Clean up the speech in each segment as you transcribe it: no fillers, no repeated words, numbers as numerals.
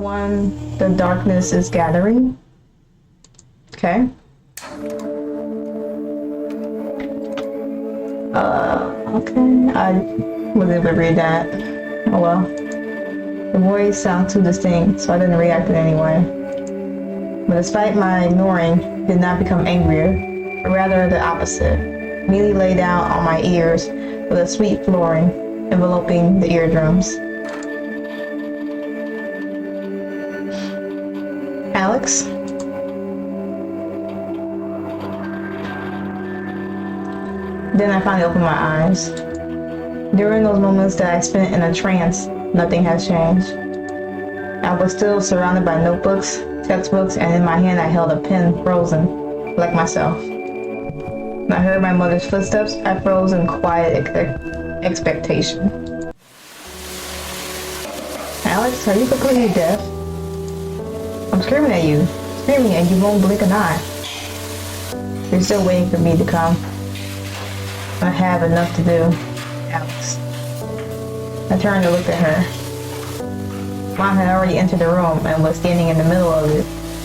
1, the darkness is gathering. Okay. Okay, I was able to read that. Oh well. The voice sounded too distinct, so I didn't react in any way. But despite my ignoring, did not become angrier, but rather the opposite. Immediately lay down on my ears with a sweet flooring enveloping the eardrums. Alex? Then I finally opened my eyes. During those moments that I spent in a trance, nothing has changed. I was still surrounded by notebooks, textbooks, and in my hand I held a pen frozen, like myself. When I heard my mother's footsteps, I froze in quiet expectation. Alex, are you completely deaf? I'm screaming at you, and you won't blink an eye. You're still waiting for me to come. I have enough to do, Alex. I turned to look at her. Mom had already entered the room and was standing in the middle of it,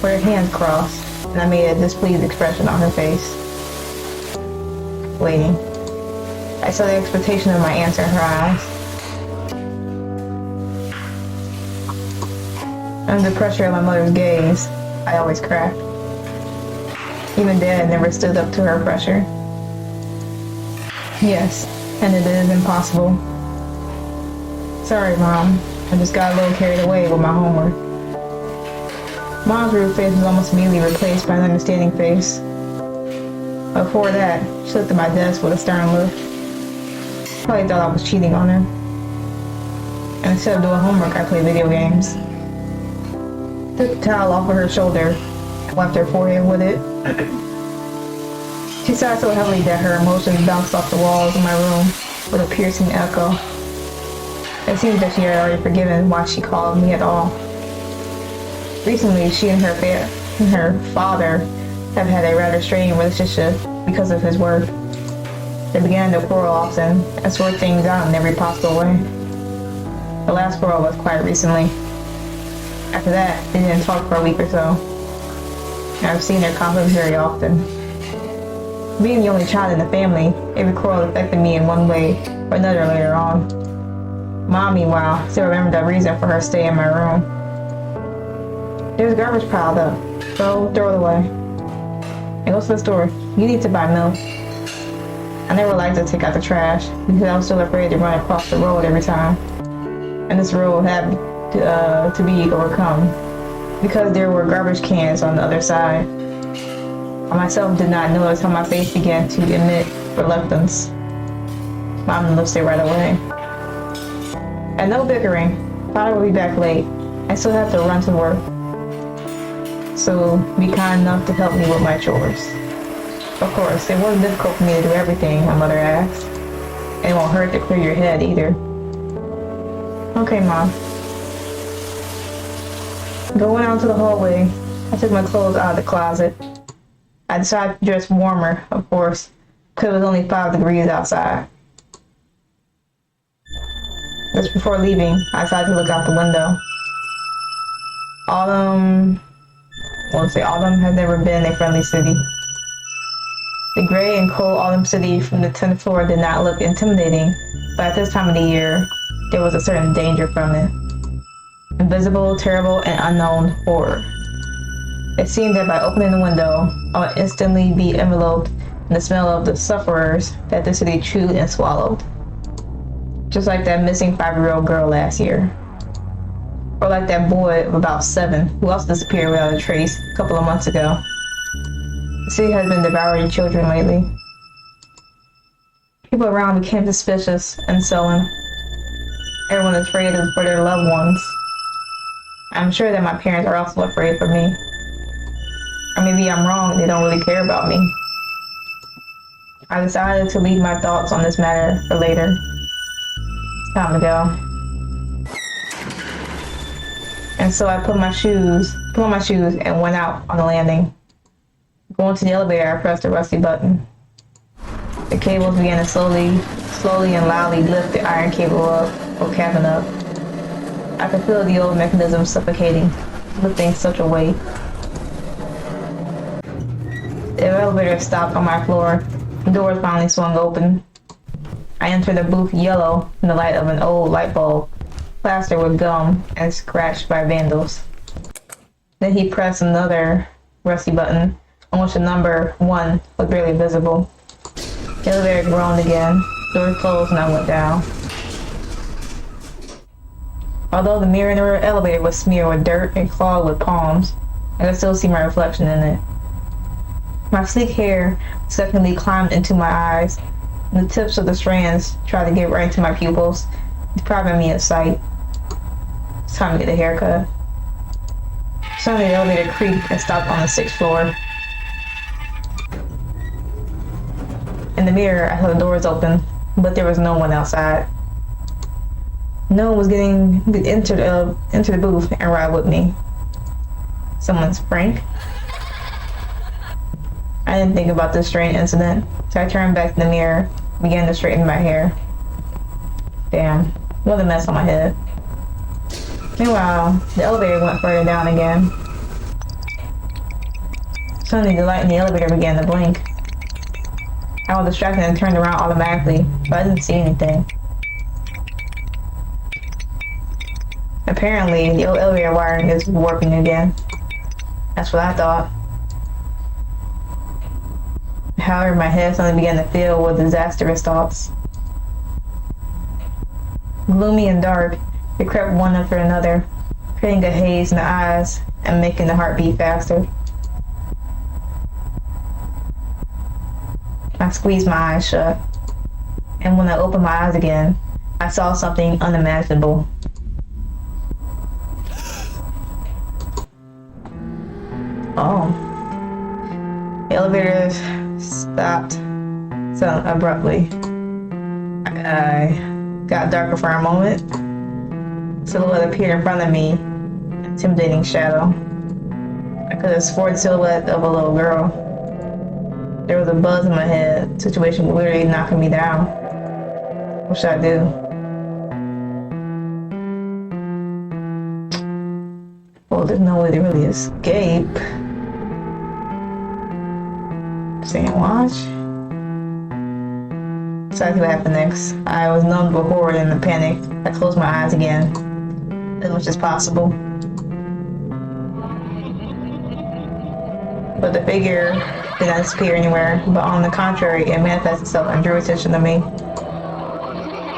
with her hands crossed, and I made a displeased expression on her face. Waiting. I saw the expectation of my answer in her eyes. Under the pressure of my mother's gaze, I always cracked. Even Dad never stood up to her pressure. Yes, and it is impossible. Sorry, Mom. I just got a little carried away with my homework. Mom's rude face was almost immediately replaced by an understanding face. Before that, she looked at my desk with a stern look. Probably thought I was cheating on her. And instead of doing homework, I played video games. Took the towel off of her shoulder and wiped her forehead with it. She sighed so heavily that her emotions bounced off the walls in my room with a piercing echo. It seemed that she had already forgiven why she called me at all. Recently, she and her father have had a rather strained relationship because of his work. They began to quarrel often and sort things out in every possible way. The last quarrel was quite recently. After that, they didn't talk for a week or so. I've seen their conflicts very often. Being the only child in the family, every quarrel affected me in one way or another later on. Mom, meanwhile, still remembered the reason for her stay in my room. There's garbage piled up, so throw it away. And go to the store. You need to buy milk. I never liked to take out the trash because I was still afraid to run across the road every time. And this road had to be overcome because there were garbage cans on the other side. I myself did not notice how my face began to emit reluctance. Mom noticed it right away. And no bickering. Father will be back late. I still have to run to work. So be kind enough to help me with my chores. Of course, it wasn't difficult for me to do everything, my mother asked. And it won't hurt to clear your head either. Okay, Mom. Going out to the hallway, I took my clothes out of the closet. I decided to dress warmer, of course, because it was only 5 degrees outside. Just before leaving, I decided to look out the window. Autumn has never been a friendly city. The gray and cold autumn city from the 10th floor did not look intimidating, but at this time of the year, there was a certain danger from it. Invisible, terrible, and unknown horror. It seemed that by opening the window, I would instantly be enveloped in the smell of the sufferers that the city chewed and swallowed. Just like that missing 5-year-old girl last year. Or like that boy of about 7 who also disappeared without a trace a couple of months ago. The city has been devouring children lately. People around became suspicious and sullen. Everyone is afraid for their loved ones. I'm sure that my parents are also afraid for me. Or maybe I'm wrong, they don't really care about me. I decided to leave my thoughts on this matter for later. It's time to go. And so I put on my shoes and went out on the landing. Going to the elevator, I pressed the rusty button. The cables began to slowly and loudly lift the iron cable up, or cabin up. I could feel the old mechanism suffocating, lifting such a weight. The elevator stopped on my floor. The doors finally swung open. I entered a booth yellow in the light of an old light bulb, plastered with gum and scratched by vandals. Then he pressed another rusty button, on which the number 1 was barely visible. The elevator groaned again. Doors closed and I went down. Although the mirror in the elevator was smeared with dirt and clawed with palms, I could still see my reflection in it. My sleek hair suddenly climbed into my eyes, and the tips of the strands tried to get right into my pupils, depriving me of sight. It's time to get a haircut. Suddenly the elevator creaked and stopped on the 6th floor. In the mirror, I saw the doors open, but there was no one outside. No one was getting into the booth and ride with me. Someone's prank? I didn't think about this strange incident, so I turned back to the mirror, began to straighten my hair. Damn, what a mess on my head. Meanwhile, the elevator went further down again. Suddenly, the light in the elevator began to blink. I was distracted and turned around automatically, but I didn't see anything. Apparently, the old elevator wiring is warping again. That's what I thought. However, my head suddenly began to fill with disastrous thoughts. Gloomy and dark, it crept one after another, creating a haze in the eyes and making the heart beat faster. I squeezed my eyes shut, and when I opened my eyes again, I saw something unimaginable. Oh. The elevator stopped so abruptly. I got darker for a moment. Silhouette appeared in front of me, an intimidating shadow. I could have sworn the silhouette of a little girl. There was a buzz in my head, situation literally knocking me down. What should I do? Well, there's no way to really escape. Saying watch. So I see what happened next. I was numbed with horror and the panic. I closed my eyes again, as much as possible. But the figure did not disappear anywhere, but on the contrary, it manifested itself and drew attention to me.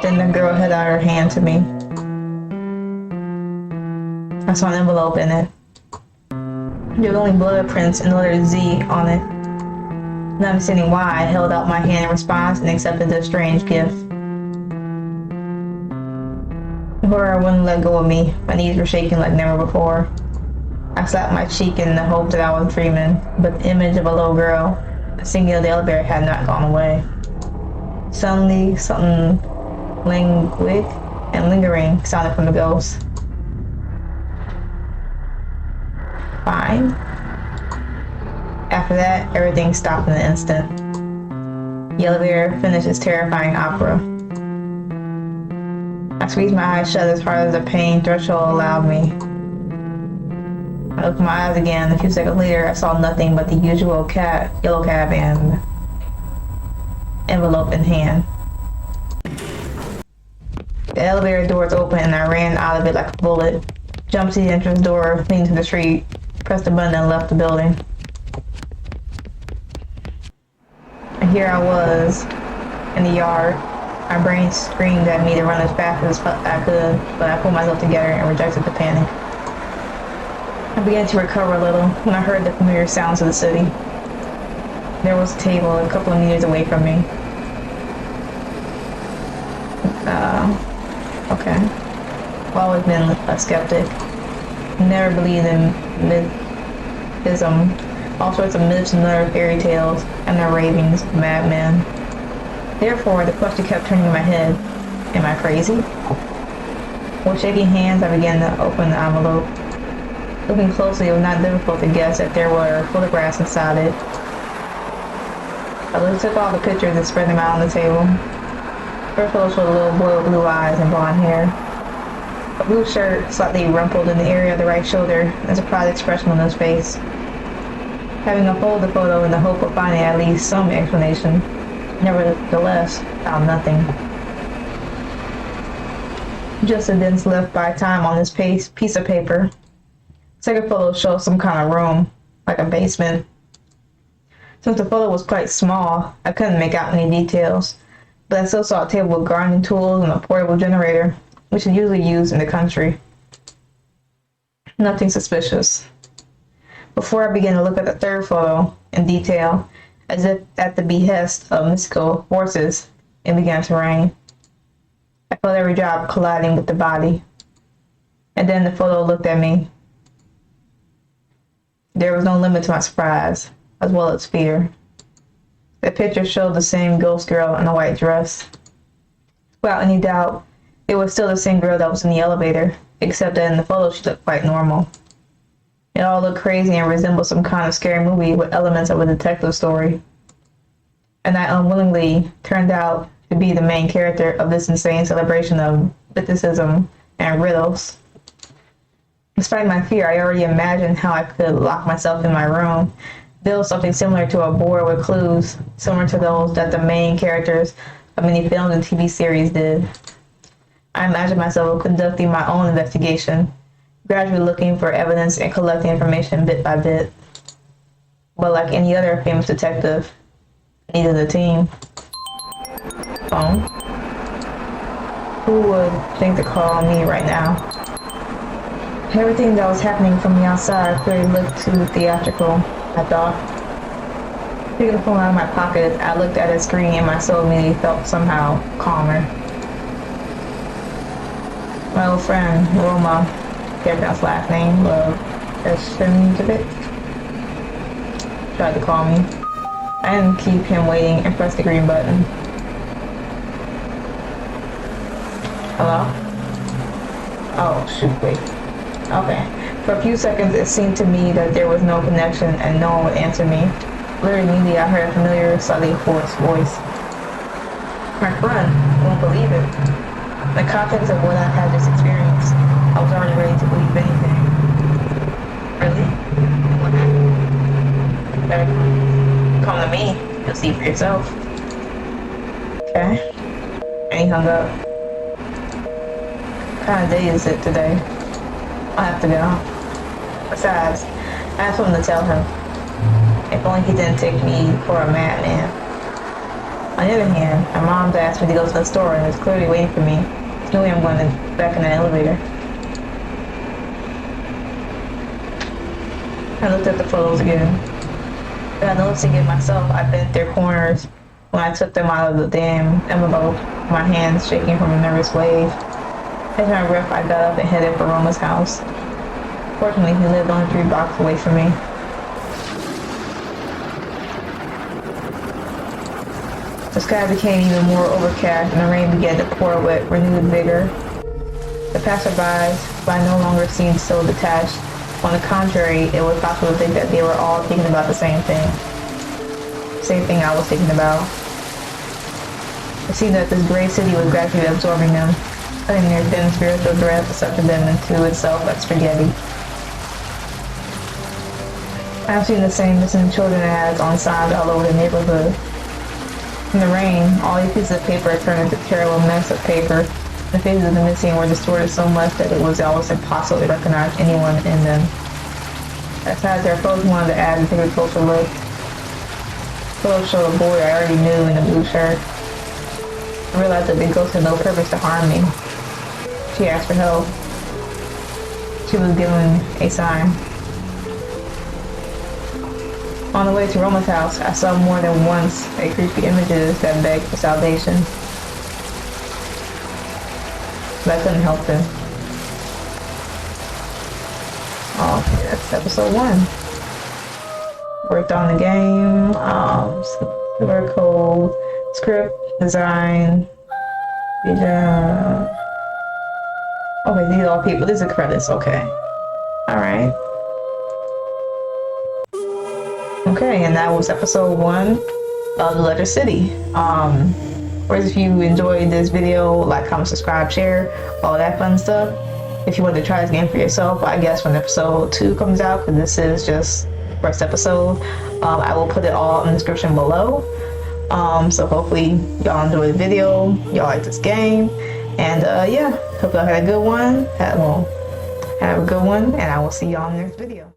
Then the girl held out her hand to me. I saw an envelope in it. There were only blood prints and the letter Z on it. Not understanding why, I held out my hand in response and accepted the strange gift. Horror wouldn't let go of me. My knees were shaking like never before. I slapped my cheek in the hope that I was dreaming, but the image of a little girl singing in the elevator had not gone away. Suddenly, something languid and lingering sounded from the ghost. Fine. After that, everything stopped in an instant. The elevator finished its terrifying opera. I squeezed my eyes shut as hard as the pain threshold allowed me. I opened my eyes again. A few seconds later, I saw nothing but the usual yellow cab and envelope in hand. The elevator doors opened and I ran out of it like a bullet. Jumped to the entrance door leading to the street, pressed the button and left the building. And here I was in the yard. My brain screamed at me to run as fast as I could, but I pulled myself together and rejected the panic. I began to recover a little when I heard the familiar sounds of the city. There was a table a couple of meters away from me. Okay. I've always been a skeptic. Never believed in mythism. All sorts of myths and other fairy tales and their ravings of madmen. Therefore, the question kept turning in my head. Am I crazy? With shaking hands, I began to open the envelope. Looking closely, it was not difficult to guess that there were photographs inside it. I took all the pictures and spread them out on the table. First photo showed a little boy with blue eyes and blonde hair. A blue shirt, slightly rumpled in the area of the right shoulder, and a surprised expression on his face. Having unfolded the photo in the hope of finding at least some explanation, nevertheless, found nothing. Just events left by time on this piece of paper. Second photo shows some kind of room, like a basement. Since the photo was quite small, I couldn't make out any details, but I still saw a table with gardening tools and a portable generator, which is usually used in the country. Nothing suspicious. Before I began to look at the third photo in detail, as if at the behest of mystical forces, it began to rain. I felt every drop colliding with the body. And then the photo looked at me. There was no limit to my surprise, as well as fear. The picture showed the same ghost girl in a white dress. Without any doubt, it was still the same girl that was in the elevator, except that in the photo she looked quite normal. It all looked crazy and resembled some kind of scary movie with elements of a detective story. And I unwillingly turned out to be the main character of this insane celebration of mysticism and riddles. Despite my fear, I already imagined how I could lock myself in my room, build something similar to a board with clues, similar to those that the main characters of many films and TV series did. I imagined myself conducting my own investigation, gradually looking for evidence and collecting information bit by bit. But like any other famous detective, I needed a team. Phone. Who would think to call me right now? Everything that was happening from the outside clearly looked too theatrical, I thought. Taking the phone out of my pocket, I looked at the screen and my soul immediately felt somehow calmer. My old friend, Roma, Kev's last name, Chelyabinsk, tried to call me. I didn't keep him waiting and pressed the green button. Hello? Oh, shoot, wait. Okay. For a few seconds, it seemed to me that there was no connection and no one would answer me. Literally, immediately, I heard a familiar, slightly hoarse voice. My friend, you won't believe it. In the context of what I had just experienced, I was already ready to believe anything. Really? What happened? Better come to me. You'll see for yourself. Okay. And he hung up. What kind of day is it today? I have to go. Besides, I have something to tell him. If only he didn't take me for a madman. On the other hand, my mom's asked me to go to the store and is clearly waiting for me. There's no way I'm going back in the elevator. I looked at the photos again. Without noticing it myself, I bent their corners when I took them out of the damn envelope, my hands shaking from a nervous wave. Taking my breath, I got up and headed for Roma's house. Fortunately, he lived only 3 blocks away from me. The sky became even more overcast and the rain began to pour with renewed vigor. The passersby no longer seemed so detached. On the contrary, it was possible to think that they were all thinking about the same thing. Same thing I was thinking about. It seemed that this great city was gradually absorbing them, cutting their thin spiritual thread to suction them into itself like spaghetti. I've seen the same missing children ads on signs all over the neighborhood. In the rain, all these pieces of paper turned into a terrible mess of paper. The faces of the missing were distorted so much that it was almost impossible to recognize anyone in them. Besides, their folks wanted to add and take a closer look. Photos showed a boy I already knew in a blue shirt. I realized that the ghost had no purpose to harm me. She asked for help. She was given a sign. On the way to Roma's house, I saw more than once a creepy images that begged for salvation. But I couldn't help them. Oh, that's episode 1. Worked on the game, silver code, script, design, vision. Okay, these are all people. These are credits, okay. Alright. Okay, and that was episode 1 of The Letter City. Of course, if you enjoyed this video, like, comment, subscribe, share, all that fun stuff. if you want to try this game for yourself. I guess when episode 2 comes out, because this is just first episode, I will put it all in the description below. So hopefully y'all enjoy the video, y'all like this game, and yeah, hope y'all had a good one. Have a good one, and I will see y'all in the next video.